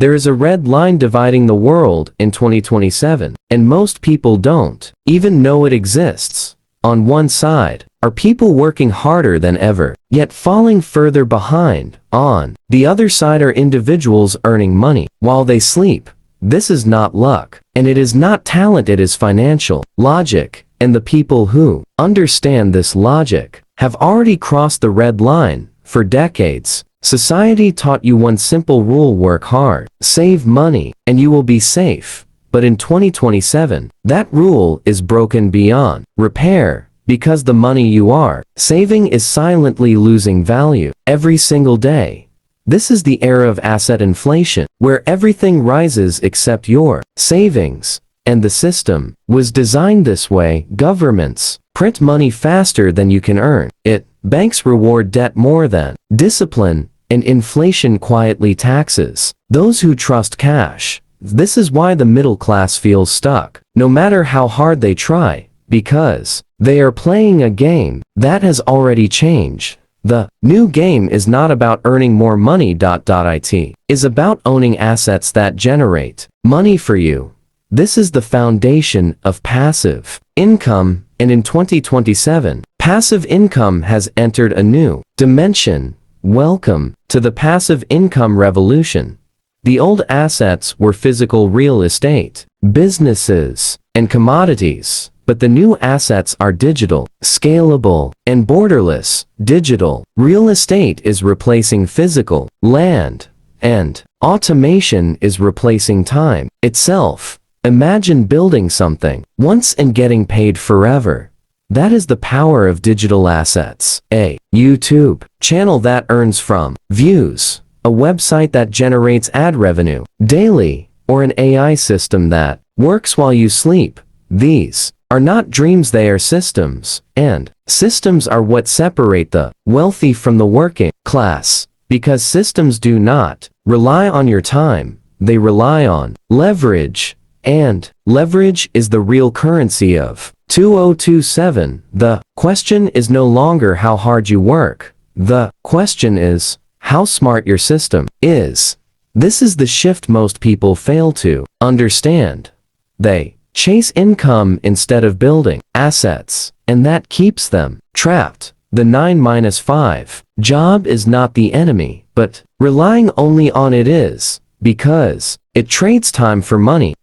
There is a red line dividing the world in 2027, and most people don't even know it exists. On one side are people working harder than ever, yet falling further behind. On the other side are individuals earning money while they sleep. This is not luck, and it is not talent, it is financial logic, and the people who understand this logic have already crossed the red line. For decades, society taught you one simple rule: work hard, save money, and you will be safe. But in 2027, that rule is broken beyond repair, because the money you are saving is silently losing value every single day. This is the era of asset inflation, where everything rises except your savings. And the system was designed this way. Governments print money faster than you can earn it. Banks reward debt more than discipline, and inflation quietly taxes those who trust cash. This is why the middle class feels stuck, no matter how hard they try, because they are playing a game that has already changed. The new game is not about earning more money. It is about owning assets that generate money for you. This is the foundation of passive income, and in 2027, passive income has entered a new dimension. Welcome to the passive income revolution. The old assets were physical real estate, businesses, and commodities, but the new assets are digital, scalable, and borderless. Digital real estate is replacing physical land, and automation is replacing time itself. Imagine building something once and getting paid forever. That is the power of digital assets. A YouTube channel that earns from views, a website that generates ad revenue daily, or an AI system that works while you sleep. These are not dreams, they are systems, and systems are what separate the wealthy from the working class, because systems do not rely on your time, they rely on leverage, and leverage is the real currency of 2027. The question is no longer how hard you work, the question is how smart your system is. This is the shift most people fail to understand. They chase income instead of building assets, and that keeps them trapped. The 9-5 job is not the enemy, but relying only on it is, because it trades time for money,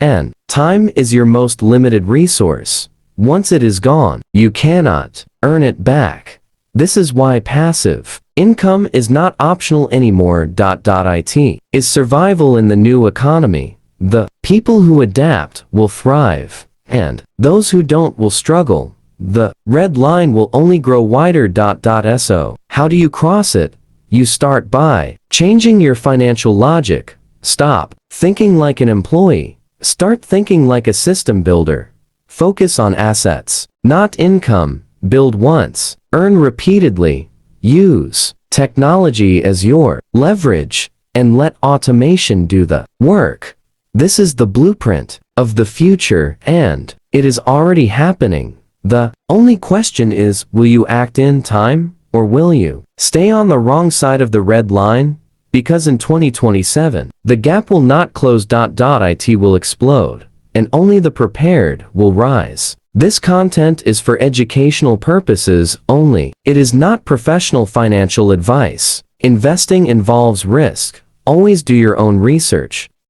and time is your most limited resource. Once it is gone, you cannot earn it back. This is why passive income is not optional anymore. It is survival in the new economy. The people who adapt will thrive, and those who don't will struggle. The red line will only grow wider. So, how do you cross it? You start by changing your financial logic. Stop thinking like an employee. Start thinking like a system builder. Focus on assets, not income. Build once, earn repeatedly. Use technology as your leverage, and let automation do the work. This is the blueprint of the future, and it is already happening. The only question is, will you act in time, or will you stay on the wrong side of the red line? Because in 2027, the gap will not close. It will explode, and only the prepared will rise. This content is for educational purposes only. It is not professional financial advice. Investing involves risk. Always do your own research.